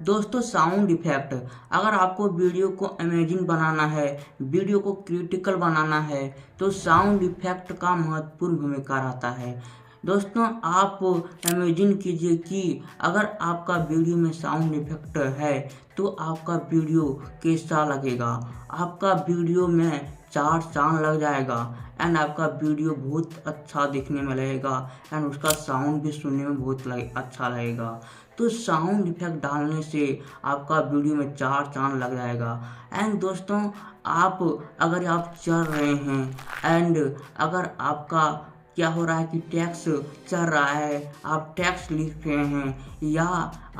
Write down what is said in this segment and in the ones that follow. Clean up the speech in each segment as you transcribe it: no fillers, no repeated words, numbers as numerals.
दोस्तों sound effect, अगर आपको वीडियो को अमेजिंग बनाना है, वीडियो को क्रिटिकल बनाना है, तो साउंड इफेक्ट का महत्वपूर्ण भूमिका रहता है। दोस्तों आप इमेजिन कीजिए कि अगर आपका वीडियो में साउंड इफेक्ट है तो आपका वीडियो कैसा लगेगा। आपका वीडियो में चार चांद लग जाएगा एंड आपका वीडियो बहुत अच्छा दिखने में लगेगा एंड उसका साउंड भी सुनने में बहुत अच्छा लगेगा। तो साउंड इफेक्ट डालने से आपका वीडियो में चार चांद लग जाएगा। एंड दोस्तों आप अगर आप चल रहे हैं एंड अगर आपका क्या हो रहा है कि टैक्स चल रहा है, आप टैक्स लिख रहे हैं या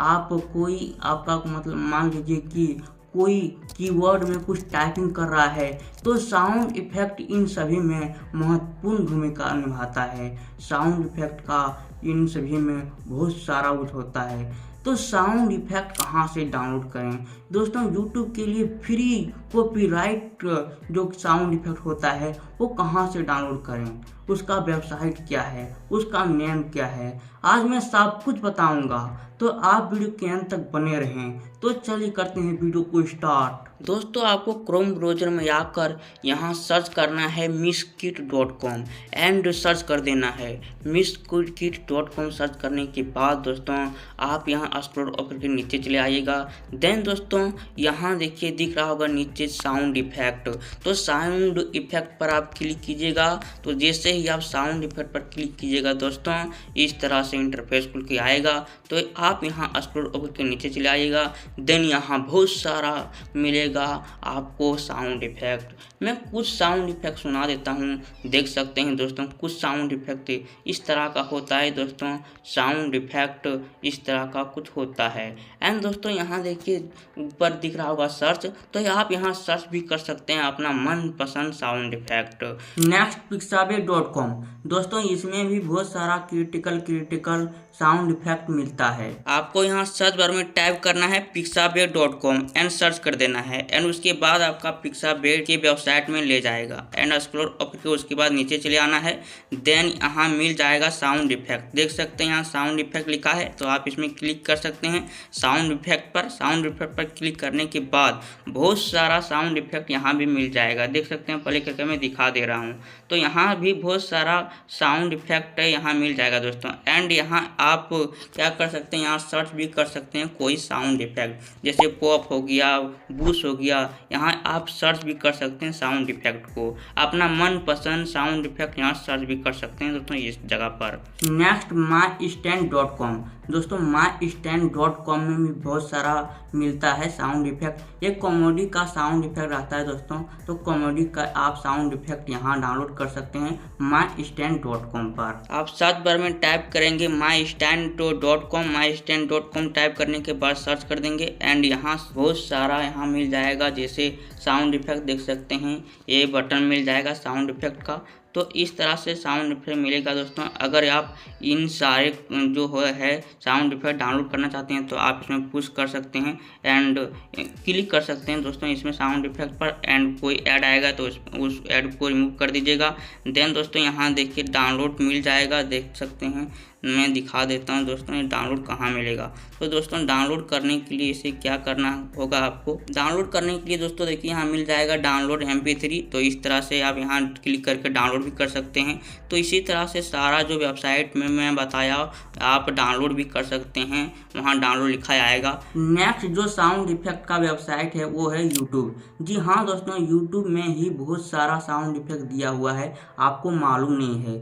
आप कोई आपका मतलब मान लीजिए कि कोई कीवर्ड में कुछ टाइपिंग कर रहा है, तो साउंड इफेक्ट इन सभी में महत्वपूर्ण भूमिका निभाता है। साउंड इफेक्ट का इन सभी में बहुत सारा यूज होता है। तो साउंड इफेक्ट कहाँ से डाउनलोड करें? दोस्तों यूट्यूब के लिए फ्री कॉपीराइट जो साउंड इफेक्ट होता है वो कहाँ से डाउनलोड करें, उसका वेबसाइट क्या है, उसका नेम क्या है, आज मैं सब कुछ बताऊंगा। तो आप वीडियो के अंत तक बने रहें। तो चलिए करते हैं वीडियो को स्टार्ट। दोस्तों आपको क्रोम ब्राउज़र में आकर यहाँ सर्च करना है misskit.com एंड सर्च कर देना है। misskit.com सर्च करने के बाद दोस्तों आप यहाँ स्क्रॉल होकर के नीचे चले आइएगा। देन दोस्तों यहाँ देखिए दिख रहा होगा नीचे साउंड इफेक्ट, तो साउंड इफेक्ट पर आप क्लिक कीजिएगा। तो जैसे ही आप साउंड इफेक्ट पर क्लिक कीजिएगा दोस्तों इस तरह से इंटरफेस खुल के आएगा। तो आप यहाँ स्क्रॉल होकर के नीचे चले आइएगा। देन यहाँ बहुत सारा मिलेगा आपको साउंड इफेक्ट। मैं कुछ साउंड इफेक्ट सुना देता हूँ, देख सकते हैं दोस्तों कुछ साउंड इफेक्ट इस तरह का होता है। दोस्तों साउंड इफेक्ट इस तरह का कुछ होता है। एंड दोस्तों यहाँ देखिए ऊपर दिख रहा होगा सर्च, तो आप यहाँ सर्च भी कर सकते हैं अपना मनपसंद साउंड इफेक्ट। नेक्स्ट pixabay.com, दोस्तों इसमें भी बहुत सारा क्रिटिकल साउंड इफेक्ट मिलता है। आपको यहाँ सर्च बार में टाइप करना है pixabay.com एंड सर्च कर देना है एंड उसके बाद आपका पिक्साबे के वेबसाइट में ले जाएगा एंड स्क्रॉल अप करके उसके बाद नीचे चले आना है। देन यहाँ मिल जाएगा साउंड इफेक्ट, देख सकते हैं यहाँ साउंड इफेक्ट लिखा है, तो आप इसमें क्लिक कर सकते हैं साउंड इफेक्ट पर। साउंड इफेक्ट पर क्लिक करने के बाद बहुत सारा साउंड इफेक्ट यहाँ भी मिल जाएगा, देख सकते हैं प्ले करके मैं दिखा दे रहा हूँ। तो यहाँ भी बहुत सारा साउंड इफेक्ट है यहाँ मिल जाएगा दोस्तों। एंड यहाँ आप क्या कर सकते हैं, यहाँ सर्च भी कर सकते हैं कोई साउंड इफेक्ट, जैसे पॉप हो गया, बूस्ट हो गया, यहाँ आप सर्च भी कर सकते हैं साउंड इफेक्ट को। अपना मनपसंद साउंड इफेक्ट यहाँ सर्च भी कर सकते हैं दोस्तों इस जगह पर। नेक्स्ट mystand.com, दोस्तों mystand.com में भी बहुत सारा मिलता है साउंड इफेक्ट। ये कॉमेडी का साउंड इफेक्ट रहता है दोस्तों, तो कॉमेडी का आप साउंड इफेक्ट यहाँ डाउनलोड कर सकते हैं mystand.com पर। आप सर्च बार में टाइप करेंगे mystand.com, mystand.com टाइप करने के बाद सर्च कर देंगे एंड यहाँ बहुत सारा यहाँ मिल जाएगा। जैसे साउंड इफेक्ट देख सकते हैं, ये बटन मिल जाएगा साउंड इफेक्ट का। तो इस तरह से साउंड इफेक्ट मिलेगा दोस्तों। अगर आप इन सारे जो है साउंड इफेक्ट डाउनलोड करना चाहते हैं तो आप इसमें पुश कर सकते हैं एंड क्लिक कर सकते हैं दोस्तों इसमें साउंड इफेक्ट पर। एंड कोई ऐड आएगा तो उस ऐड को रिमूव कर दीजिएगा। देन दोस्तों यहाँ देखिए डाउनलोड मिल जाएगा, देख सकते हैं मैं दिखा देता हूँ दोस्तों ये डाउनलोड कहाँ मिलेगा। तो दोस्तों डाउनलोड करने के लिए इसे क्या करना होगा, आपको डाउनलोड करने के लिए दोस्तों देखिए यहाँ मिल जाएगा डाउनलोड MP3। तो इस तरह से आप यहाँ क्लिक करके डाउनलोड भी कर सकते हैं। तो इसी तरह से सारा जो वेबसाइट में मैं बताया आप डाउनलोड भी कर सकते हैं, वहाँ डाउनलोड लिखा आएगा। नेक्स्ट जो साउंड इफेक्ट का वेबसाइट है वो है यूट्यूब। जी हाँ दोस्तों यूट्यूब में ही बहुत सारा साउंड इफेक्ट दिया हुआ है, आपको मालूम नहीं है।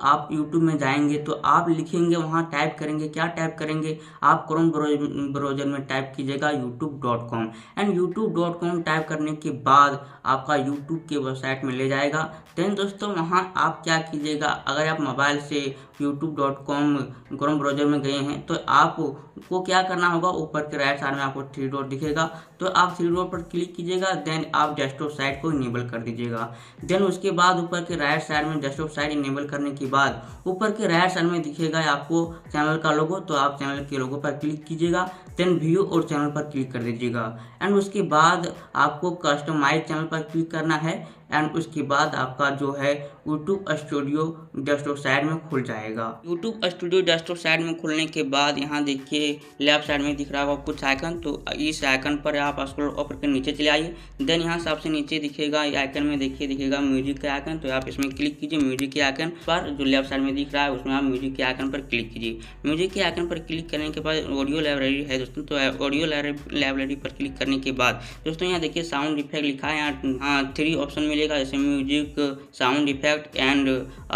आप यूट्यूब में जाएंगे तो आप लिखेंगे, वहाँ टाइप करेंगे, क्या टाइप करेंगे, आप क्रोम ब्राउज़र में टाइप कीजिएगा youtube.com एंड youtube.com टाइप करने के बाद आपका यूट्यूब के वेबसाइट में ले जाएगा। देन दोस्तों वहाँ आप क्या कीजिएगा, अगर आप मोबाइल से youtube.com क्रोम ब्राउज़र में गए हैं तो आपको क्या करना होगा, ऊपर के राइट साइड में आपको 3 डॉट दिखेगा, तो आप 3 डॉट पर क्लिक कीजिएगा। देन आप डेस्कटॉप साइट को इनेबल कर दीजिएगा। देन उसके बाद ऊपर के राइट साइड में डेस्कटॉप साइट इनेबल करने के बाद ऊपर के राइट साइड में दिखेगा आपको चैनल का लोगो, तो आप चैनल के लोगो पर क्लिक कीजिएगा। देन व्यू और चैनल पर क्लिक कर दीजिएगा एंड उसके बाद आपको कस्टमाइज चैनल पर क्लिक करना है एंड उसके बाद आपका जो है यूट्यूब स्टूडियो डेस्कटॉप साइड में खुल जाएगा। यूट्यूब स्टूडियो डेस्कटॉप साइड में खुलने के बाद यहाँ देखिए लेफ्ट साइड में दिख रहा होगा कुछ आइकन, तो इस आइकन पर आप स्क्रॉल ऊपर के नीचे चले आइए। देन यहाँ सबसे नीचे दिखेगा आइकन में देखिए दिखेगा म्यूजिक का आइकन, तो आप इसमें क्लिक कीजिए। म्यूजिक के आइकन पर जो लेफ्ट साइड में दिख रहा है उसमें आप म्यूजिक के आइकन पर क्लिक कीजिए। म्यूजिक के आइकन पर क्लिक करने के बाद ऑडियो लाइब्रेरी है दोस्तों, तो ऑडियो लाइब्रेरी पर क्लिक करने के बाद दोस्तों यहाँ देखिए साउंड इफेक्ट लिखा है। यहाँ 3 ऑप्शन मिलेगा जैसे music, sound effect and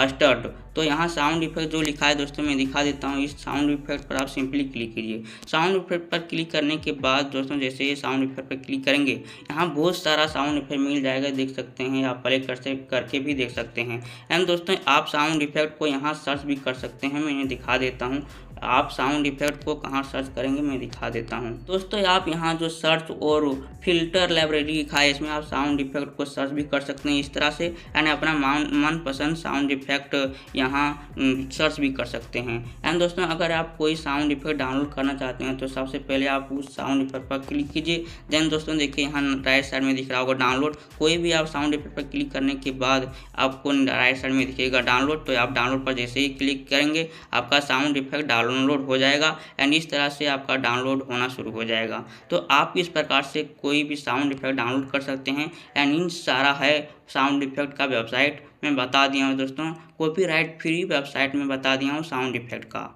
start. तो यहाँ साउंड इफेक्ट जो लिखा है दोस्तों मैं दिखा देता हूँ। इस साउंड इफेक्ट पर आप सिंपली क्लिक कीजिए। साउंड इफेक्ट पर क्लिक करने के बाद दोस्तों जैसे ये साउंड इफेक्ट पर क्लिक करेंगे यहाँ बहुत सारा साउंड इफेक्ट मिल जाएगा, देख सकते हैं। आप प्ले करके भी देख सकते हैं। एंड दोस्तों आप साउंड इफेक्ट को यहाँ सर्च भी कर सकते हैं, मैं इन्हें दिखा देता हूँ। आप साउंड इफेक्ट को कहाँ सर्च करेंगे मैं दिखा देता हूँ। दोस्तों आप यहाँ जो सर्च और फिल्टर लाइब्रेरी लिखा है इसमें आप साउंड इफेक्ट को सर्च भी कर सकते हैं इस तरह से, एंड अपना मनपसंद साउंड इफेक्ट यहाँ सर्च भी कर सकते हैं। एंड दोस्तों अगर आप कोई साउंड इफेक्ट डाउनलोड करना चाहते हैं तो सबसे पहले आप उस साउंड इफेक्ट पर क्लिक कीजिए। देन दोस्तों देखिए यहाँ राइट साइड में दिख रहा होगा डाउनलोड। कोई भी आप साउंड इफेक्ट पर क्लिक करने के बाद आपको राइट साइड में दिखेगा डाउनलोड, तो आप डाउनलोड पर जैसे ही क्लिक करेंगे आपका साउंड इफेक्ट डाउनलोड हो जाएगा एंड इस तरह से आपका डाउनलोड होना शुरू हो जाएगा। तो आप इस प्रकार से कोई भी साउंड इफेक्ट डाउनलोड कर सकते हैं। एंड इन सारा है साउंड इफेक्ट का वेबसाइट मैं बता दिया हूँ दोस्तों, कॉपीराइट फ्री वेबसाइट में बता दिया हूँ साउंड इफेक्ट का।